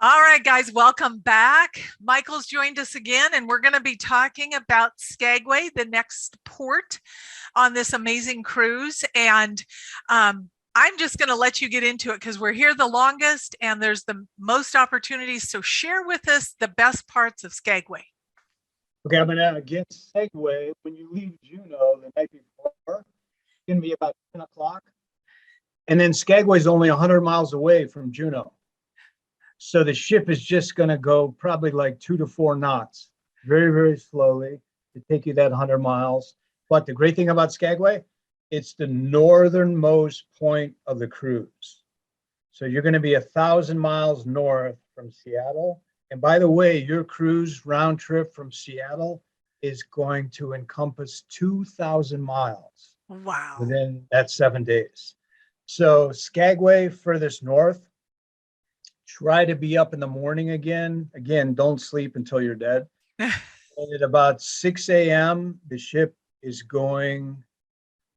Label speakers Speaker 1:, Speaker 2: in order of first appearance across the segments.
Speaker 1: All right, guys, welcome back. Michael's joined us again, and we're going to be talking about Skagway, the next port on this amazing cruise. And I'm just going to let you get into it because we're here the longest and there's the most opportunities. So share with us the best parts of Skagway.
Speaker 2: Okay, I'm gonna get segue. When you leave Juneau the night before, it's gonna be about 10 o'clock. And then Skagway is only 100 miles away from Juneau. So the ship is just gonna go probably like 2 to 4 knots, very, very slowly to take you that 100 miles. But the great thing about Skagway, it's the northernmost point of the cruise. So you're gonna be 1,000 miles north from Seattle. And by the way, your cruise round trip from Seattle is going to encompass 2,000 miles
Speaker 1: Wow.
Speaker 2: within that 7 days. So Skagway, furthest north, try to be up in the morning again. Again, don't sleep until you're dead. And at about 6 a.m., the ship is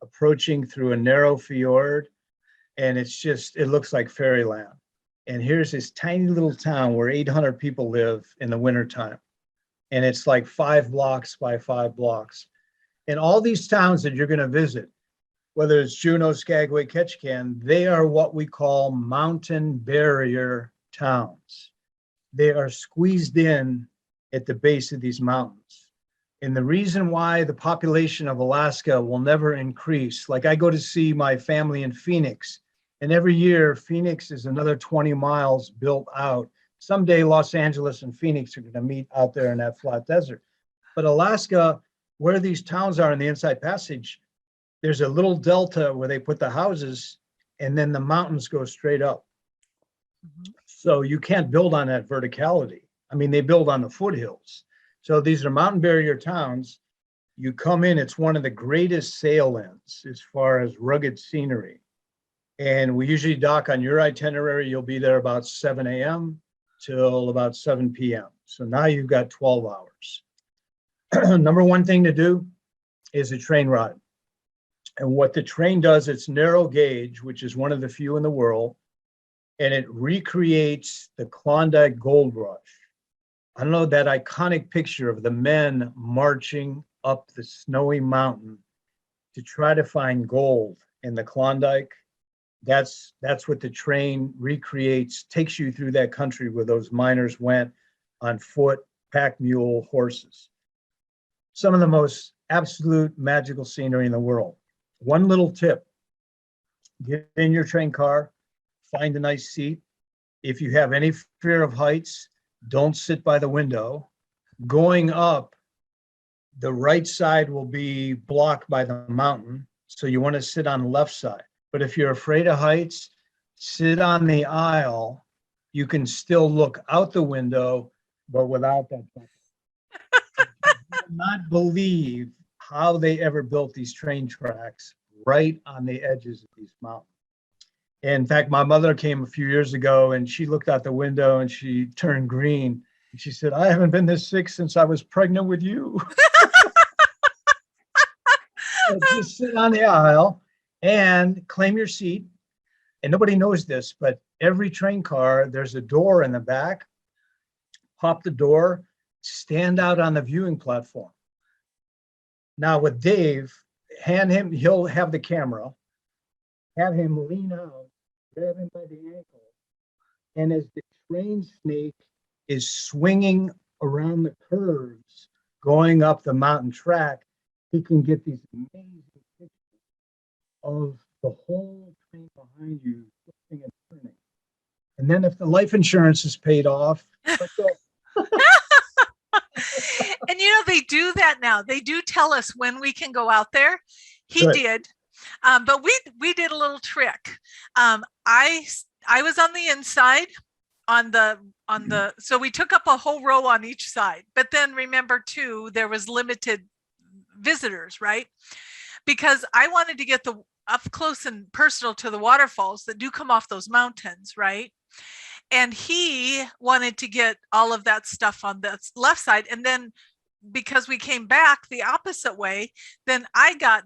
Speaker 2: approaching through a narrow fjord. And it looks like fairyland. And here's this tiny little town where 800 people live in the wintertime. And it's like 5 blocks by 5 blocks. And all these towns that you're going to visit, whether it's Juneau, Skagway, Ketchikan, they are what we call mountain barrier towns. They are squeezed in at the base of these mountains. And the reason why the population of Alaska will never increase, like I go to see my family in Phoenix, and every year, Phoenix is another 20 miles built out. Someday, Los Angeles and Phoenix are going to meet out there in that flat desert. But Alaska, where these towns are in the Inside Passage, there's a little delta where they put the houses, and then the mountains go straight up. Mm-hmm. So you can't build on that verticality. I mean, they build on the foothills. So these are mountain barrier towns. You come in, it's one of the greatest sail ins as far as rugged scenery. And we usually dock on your itinerary. You'll be there about 7 a.m. till about 7 p.m. So now you've got 12 hours. Number one thing to do is a train ride. And what the train does, it's narrow gauge, which is one of the few in the world. And it recreates the Klondike Gold Rush. I don't know, that iconic picture of the men marching up the snowy mountain to try to find gold in the Klondike. That's what the train recreates, takes you through that country where those miners went on foot, pack mule, horses. Some of the most absolute magical scenery in the world. One little tip: get in your train car, find a nice seat. If you have any fear of heights, don't sit by the window. Going up, the right side will be blocked by the mountain, so you want to sit on the left side. But if you're afraid of heights, sit on the aisle. You can still look out the window, but without that. I do not believe how they ever built these train tracks right on the edges of these mountains. In fact, my mother came a few years ago and she looked out the window and she turned green. And she said, "I haven't been this sick since I was pregnant with you." So just sit on the aisle and claim your seat. And nobody knows this, but every train car, there's a door in the back. Pop the door, stand out on the viewing platform. Now with Dave, hand him, he'll have the camera, have him lean out, grab him by the ankle. And as the train snake is swinging around the curves, going up the mountain track, he can get these amazing pictures of the whole train behind you, twisting and turning. And then if the life insurance is paid off,
Speaker 1: and they do that now. They do tell us when we can go out there. He
Speaker 2: Good.
Speaker 1: did, but we did a little trick. I was on the inside on the so we took up a whole row on each side. But then remember too, there was limited visitors, right? Because I wanted to get the up close and personal to the waterfalls that do come off those mountains, right? And he wanted to get all of that stuff on the left side. And then because we came back the opposite way, then I got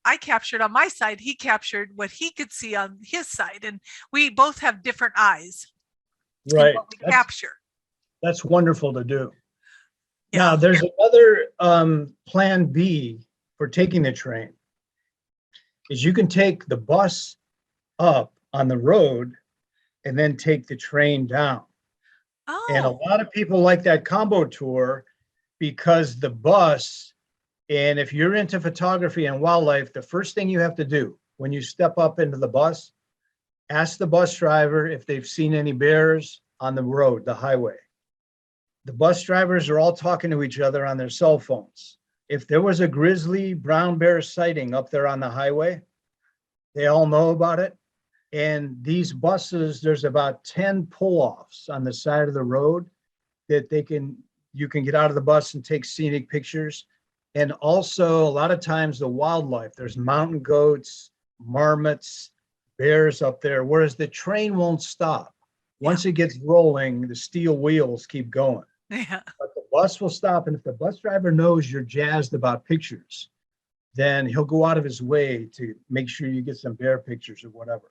Speaker 1: I captured on my side, he captured what he could see on his side. And we both have different eyes. and
Speaker 2: Right.
Speaker 1: what we capture.
Speaker 2: That's wonderful to do.
Speaker 1: Yeah.
Speaker 2: Now, there's another plan B for taking the train, is you can take the bus up on the road and then take the train down. And a
Speaker 1: Oh,
Speaker 2: lot of people like that combo tour because the bus, and if you're into photography and wildlife, the first thing you have to do when you step up into the bus, ask the bus driver if they've seen any bears on the road, the highway. The bus drivers are all talking to each other on their cell phones. If there was a grizzly brown bear sighting up there on the highway, they all know about it. And these buses, there's about 10 pull-offs on the side of the road that you can get out of the bus and take scenic pictures. And also a lot of times the wildlife, there's mountain goats, marmots, bears up there, whereas the train won't stop. Once it gets rolling, the steel wheels keep going.
Speaker 1: yeah.
Speaker 2: But the bus will stop. And if the bus driver knows you're jazzed about pictures, then he'll go out of his way to make sure you get some bear pictures or whatever.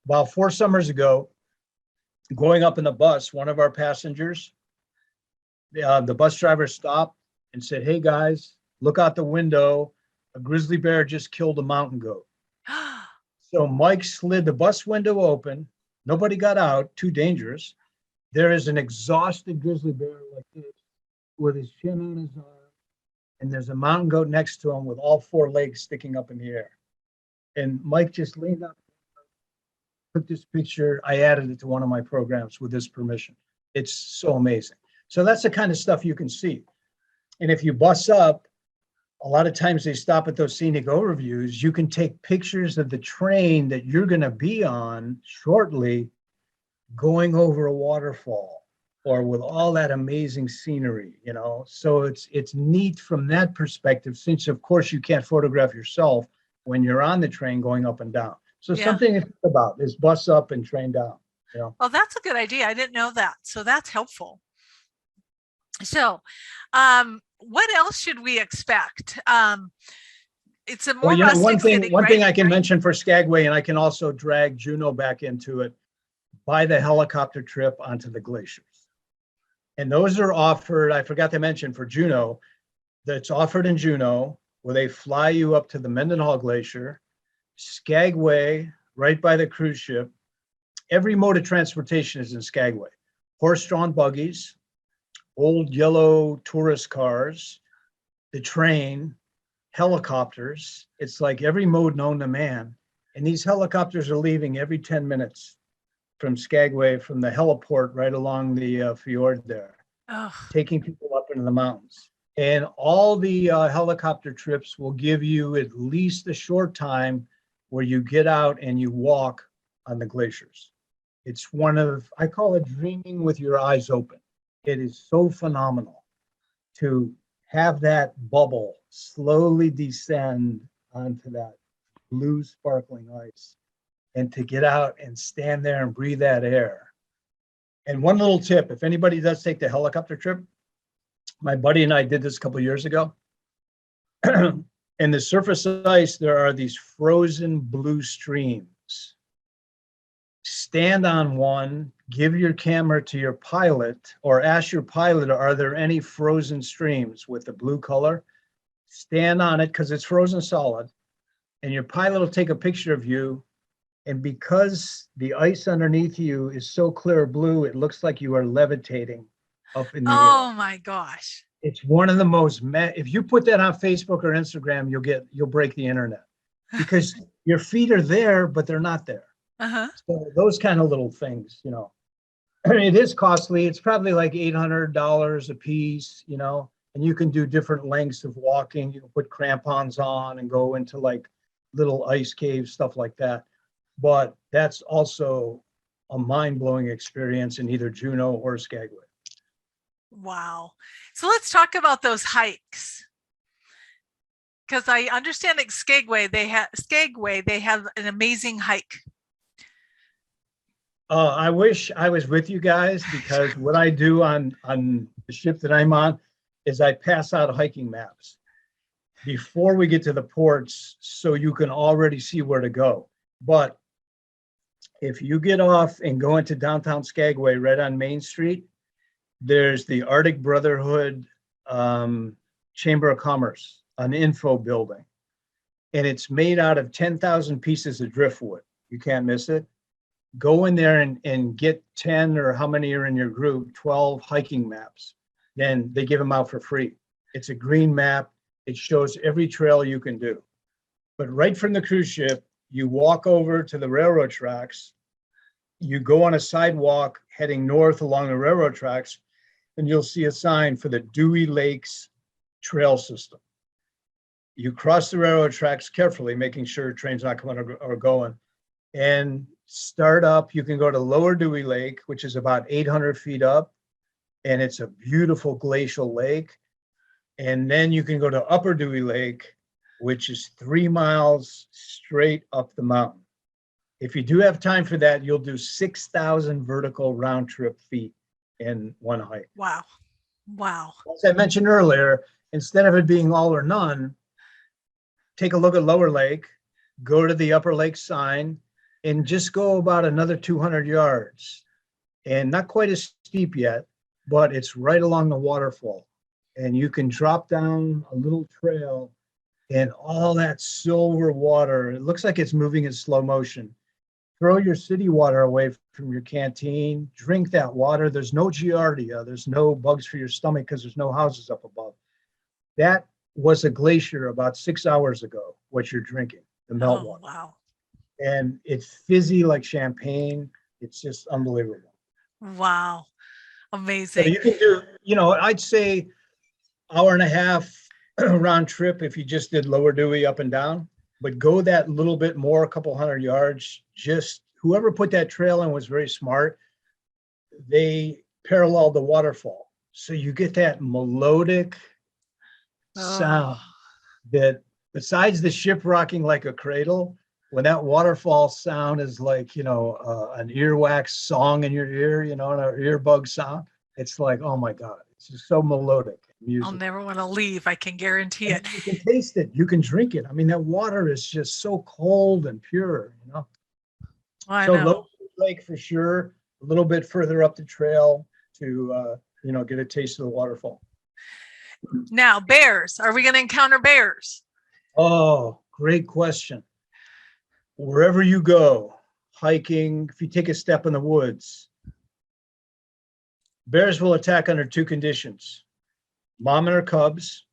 Speaker 2: About 4 summers ago, going up in the bus, one of our passengers, the bus driver stopped and said, "Hey guys, look out the window. A grizzly bear just killed a mountain goat." So Mike slid the bus window open. Nobody got out, too dangerous. There is an exhausted grizzly bear like this with his chin on his arm, and there's a mountain goat next to him with all 4 legs sticking up in the air. And Mike just leaned up, took this picture. I added it to one of my programs with his permission. It's so amazing. So that's the kind of stuff you can see. And if you bus up, a lot of times they stop at those scenic overviews. You can take pictures of the train that you're going to be on shortly going over a waterfall or with all that amazing scenery, you know. So it's neat from that perspective, since of course you can't photograph yourself when you're on the train going up and down. So something to think about is bus up and train down, you know.
Speaker 1: Well, that's a good idea. I didn't know that. So that's helpful. So, what else should we expect? It's a more
Speaker 2: Well, you know,
Speaker 1: rustic city,
Speaker 2: one thing
Speaker 1: right?
Speaker 2: I can mention for Skagway, and I can also drag Juneau back into it, buy the helicopter trip onto the glaciers. And those are offered, I forgot to mention for Juneau, that's offered in Juneau, where they fly you up to the Mendenhall Glacier, Skagway, right by the cruise ship. Every mode of transportation is in Skagway. Horse-drawn buggies, old yellow tourist cars, the train, helicopters. It's like every mode known to man. And these helicopters are leaving every 10 minutes from Skagway, from the heliport right along the fjord there, taking people up into the mountains. And all the helicopter trips will give you at least a short time where you get out and you walk on the glaciers. It's one of, I call it dreaming with your eyes open. It is so phenomenal to have that bubble slowly descend onto that blue sparkling ice and to get out and stand there and breathe that air. And one little tip, if anybody does take the helicopter trip, my buddy and I did this a couple of years ago. In the surface ice, there are these frozen blue streams. Stand on one, give your camera to your pilot, or ask your pilot, are there any frozen streams with the blue color? Stand on it because it's frozen solid, and your pilot will take a picture of you. And because the ice underneath you is so clear blue, it looks like you are levitating up in the air.
Speaker 1: Oh my gosh.
Speaker 2: It's one of the most, if you put that on Facebook or Instagram, you'll break the internet because your feet are there, but they're not there. So those kind of little things, you know, it is costly. It's probably like $800 a piece, you know, and you can do different lengths of walking. You can put crampons on and go into like little ice caves, stuff like that. But that's also a mind-blowing experience in either Juneau or Skagway.
Speaker 1: Wow. So let's talk about those hikes. Because I understand at Skagway, they have an amazing hike.
Speaker 2: I wish I was with you guys, because what I do on the ship that I'm on is I pass out hiking maps before we get to the ports so you can already see where to go. But If you get off and go into downtown Skagway, right on Main Street, there's the Arctic Brotherhood Chamber of Commerce, an info building. And it's made out of 10,000 pieces of driftwood. You can't miss it. Go in there and get 10, or how many are in your group, 12 hiking maps. Then they give them out for free. It's a green map. It shows every trail you can do. But right from the cruise ship, you walk over to the railroad tracks, you go on a sidewalk heading north along the railroad tracks, and you'll see a sign for the Dewey Lakes trail system. You cross the railroad tracks carefully, making sure trains not coming or going, and start up. You can go to Lower Dewey Lake, which is about 800 feet up, and it's a beautiful glacial lake. And then you can go to Upper Dewey Lake, which is 3 miles straight up the mountain. If you do have time for that, you'll do 6,000 vertical round trip feet in one hike.
Speaker 1: Wow. Wow.
Speaker 2: As I mentioned earlier, instead of it being all or none, take a look at Lower Lake, go to the Upper Lake sign, and just go about another 200 yards. And not quite as steep yet, but it's right along the waterfall. And you can drop down a little trail, and all that silver water, it looks like it's moving in slow motion. Throw your city water away from your canteen, drink that water. There's no giardia, there's no bugs for your stomach because there's no houses up above. That was a glacier about 6 hours ago, what you're drinking, the meltwater.
Speaker 1: Wow.
Speaker 2: And it's fizzy like champagne. It's just unbelievable.
Speaker 1: Wow.
Speaker 2: So
Speaker 1: Amazing.
Speaker 2: you can do, I'd say hour and a half round trip if you just did Lower Dewey up and down, but go that little bit more, a couple hundred yards. Just whoever put that trail in was very smart. They paralleled the waterfall. So you get that melodic sound that, besides the ship rocking like a cradle, when that waterfall sound is like, an earwax song in your ear, an earbug sound, it's like, oh my God, it's just so melodic music.
Speaker 1: I'll never want to leave. I can guarantee it.
Speaker 2: You can taste it. You can drink it. I mean, that water is just so cold and pure,
Speaker 1: I
Speaker 2: So
Speaker 1: know.
Speaker 2: Lower Lake for sure, a little bit further up the trail to, get a taste of the waterfall.
Speaker 1: Now, bears. Are we going to encounter bears?
Speaker 2: Oh, great question. Wherever you go, hiking, if you take a step in the woods, bears will attack under two conditions. Mom and her cubs.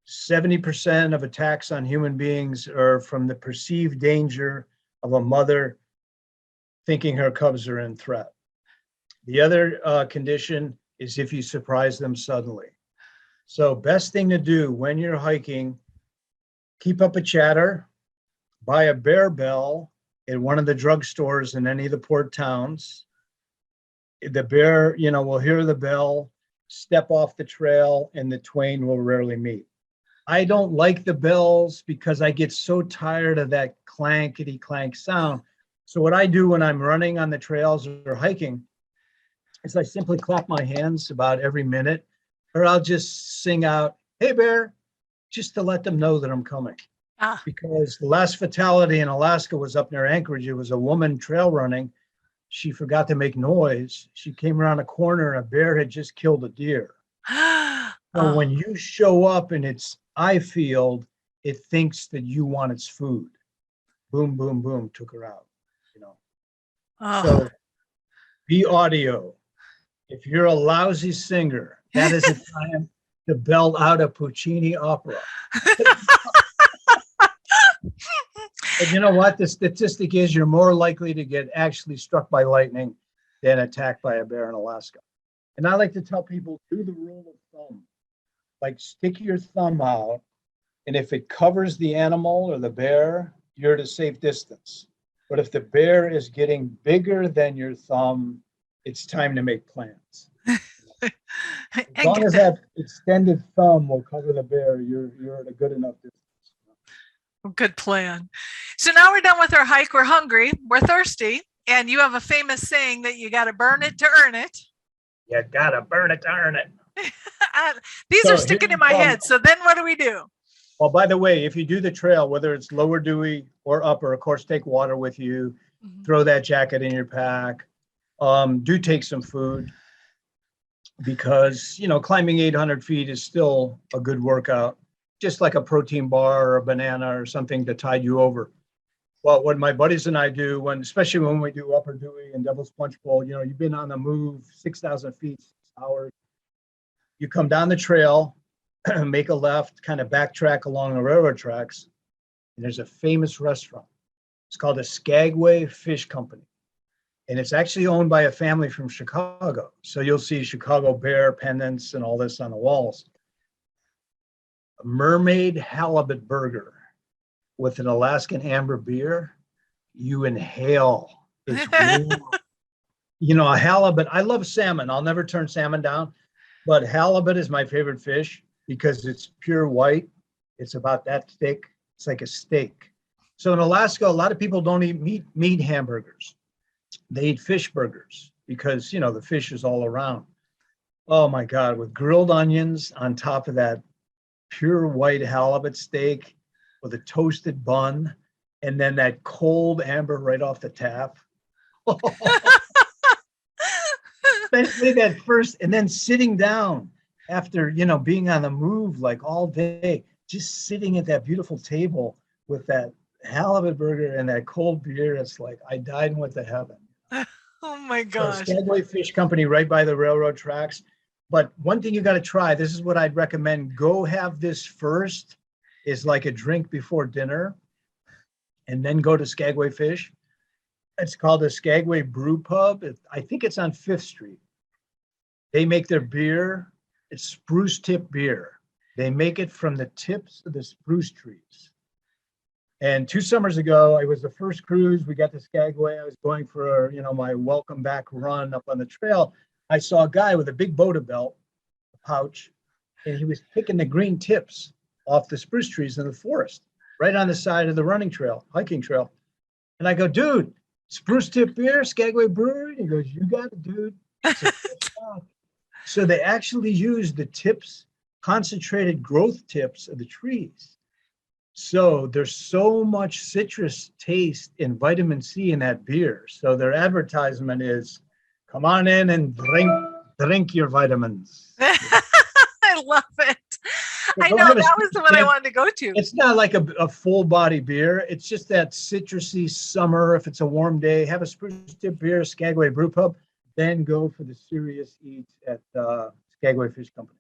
Speaker 2: 70% of attacks on human beings are from the perceived danger of a mother thinking her cubs are in threat. The other condition is if you surprise them suddenly. So best thing to do when you're hiking, keep up a chatter, buy a bear bell at one of the drugstores in any of the port towns. The bear, will hear the bell, step off the trail, and the twain will rarely meet. I don't like the bells because I get so tired of that clankety clank sound. So what I do when I'm running on the trails or hiking is I simply clap my hands about every minute, or I'll just sing out, "Hey bear," just to let them know that I'm coming. Because the last fatality in Alaska was up near Anchorage. It was a woman trail running. She forgot to make noise. She came around a corner and a bear had just killed a deer. So when you show up in its eye field, it thinks that you want its food. Boom, boom, boom, took her out. So be audio. If you're a lousy singer, that is a time to belt out a Puccini opera. And you know what? The statistic is you're more likely to get actually struck by lightning than attacked by a bear in Alaska. And I like to tell people, do the rule of thumb. Like, stick your thumb out, and if it covers the animal or the bear, you're at a safe distance. But if the bear is getting bigger than your thumb, it's time to make plans. As long as that extended thumb will cover the bear, you're at a good enough distance.
Speaker 1: Good plan. So now we're done with our hike. We're hungry. We're thirsty. And you have a famous saying that you got to burn it to earn it.
Speaker 2: You got to burn it to earn it.
Speaker 1: These are sticking in my head. So then what do we do?
Speaker 2: Well, by the way, if you do the trail, whether it's Lower Dewey or Upper, of course, take water with you. throw that jacket in your pack. Do take some food because, climbing 800 feet is still a good workout, just like a protein bar or a banana or something to tide you over. Well, what my buddies and I do, especially when we do Upper Dewey and Devil's Punch Bowl, you've been on the move 6,000 feet, 6 hours. You come down the trail, make a left, kind of backtrack along the railroad tracks, and there's a famous restaurant. It's called the Skagway Fish Company. And it's actually owned by a family from Chicago. So you'll see Chicago Bear pendants and all this on the walls. A mermaid halibut burger with an Alaskan amber beer. You inhale. It's a halibut. I love salmon. I'll never turn salmon down. But halibut is my favorite fish because it's pure white. It's about that thick. It's like a steak. So in Alaska, a lot of people don't eat meat hamburgers. They eat fish burgers because, the fish is all around. Oh my God, with grilled onions on top of that pure white halibut steak with a toasted bun and then that cold amber right off the tap. Especially that first, and then sitting down after, being on the move like all day, just sitting at that beautiful table with that halibut burger and that cold beer. It's like I died and went to heaven.
Speaker 1: Oh my gosh.
Speaker 2: So Skagway Fish Company right by the railroad tracks. But one thing you got to try, this is what I'd recommend. Go have this first, is like a drink before dinner, and then go to Skagway Fish. It's called the Skagway Brew Pub. I think it's on 5th Street. They make their beer. It's spruce tip beer. They make it from the tips of the spruce trees. And 2 summers ago, it was the first cruise. We got to Skagway. I was going for, my welcome back run up on the trail. I saw a guy with a big Boda belt, a pouch, and he was picking the green tips off the spruce trees in the forest, right on the side of the running trail, hiking trail. And I go, dude, spruce tip beer, Skagway Brewery? He goes, you got it, dude. So they actually use the tips, concentrated growth tips of the trees. So there's so much citrus taste and vitamin C in that beer. So their advertisement is, come on in and drink your vitamins.
Speaker 1: I love it. I know that was the one I wanted to go to.
Speaker 2: It's not like a full body beer. It's just that citrusy summer. If it's a warm day, have a spruce tip beer, Skagway Brew Pub, then go for the serious eats at Skagway Fish Company.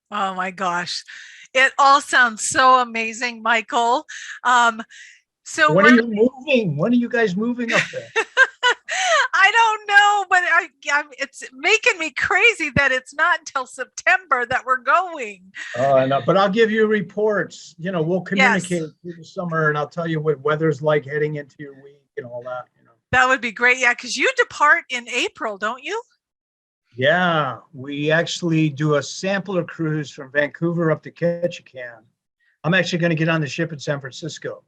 Speaker 1: Oh my gosh. It all sounds so amazing, Michael. So
Speaker 2: when are you moving? When are you guys moving up there?
Speaker 1: I don't know, but it's making me crazy that it's not until September that we're going.
Speaker 2: No, but I'll give you reports. We'll communicate through the summer, and I'll tell you what weather's like heading into your week and all that.
Speaker 1: That would be great. Yeah, because you depart in April, don't you?
Speaker 2: Yeah, we actually do a sampler cruise from Vancouver up to Ketchikan. I'm actually going to get on the ship in San Francisco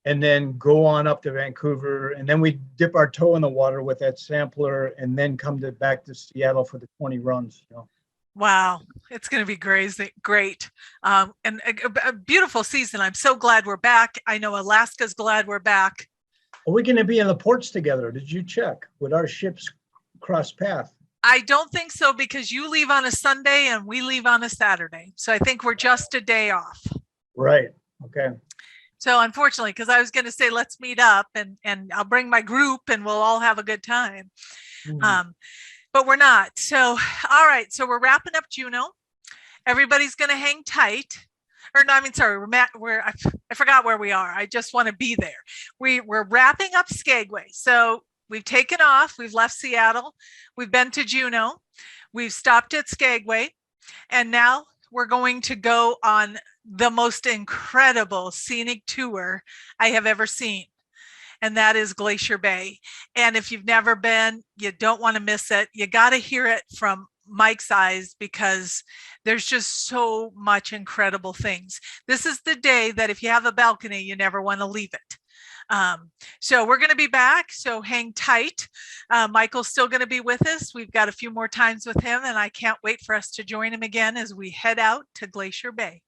Speaker 2: and then go on up to Vancouver. And then we dip our toe in the water with that sampler and then come back to Seattle for the 20 runs.
Speaker 1: Wow, it's going to be great. And a beautiful season. I'm so glad we're back. I know Alaska's glad we're back.
Speaker 2: Are we going to be in the ports together? Did you check? Would our ships cross paths?
Speaker 1: I don't think so because you leave on a Sunday and we leave on a Saturday. So I think we're just a day off.
Speaker 2: Right. Okay.
Speaker 1: So unfortunately, because I was going to say, let's meet up and I'll bring my group and we'll all have a good time. But we're not. So, all right. So we're wrapping up Juneau. Everybody's going to hang tight. Or no, I mean, sorry, I forgot where we are. I just want to be there. We're wrapping up Skagway. So we've taken off. We've left Seattle. We've been to Juneau. We've stopped at Skagway. And now we're going to go on the most incredible scenic tour I have ever seen. And that is Glacier Bay. And if you've never been, you don't want to miss it. You got to hear it from Mike's eyes because there's just so much incredible things. This is the day that if you have a balcony, you never want to leave it. So we're going to be back. So hang tight. Michael's still going to be with us. We've got a few more times with him and I can't wait for us to join him again as we head out to Glacier Bay.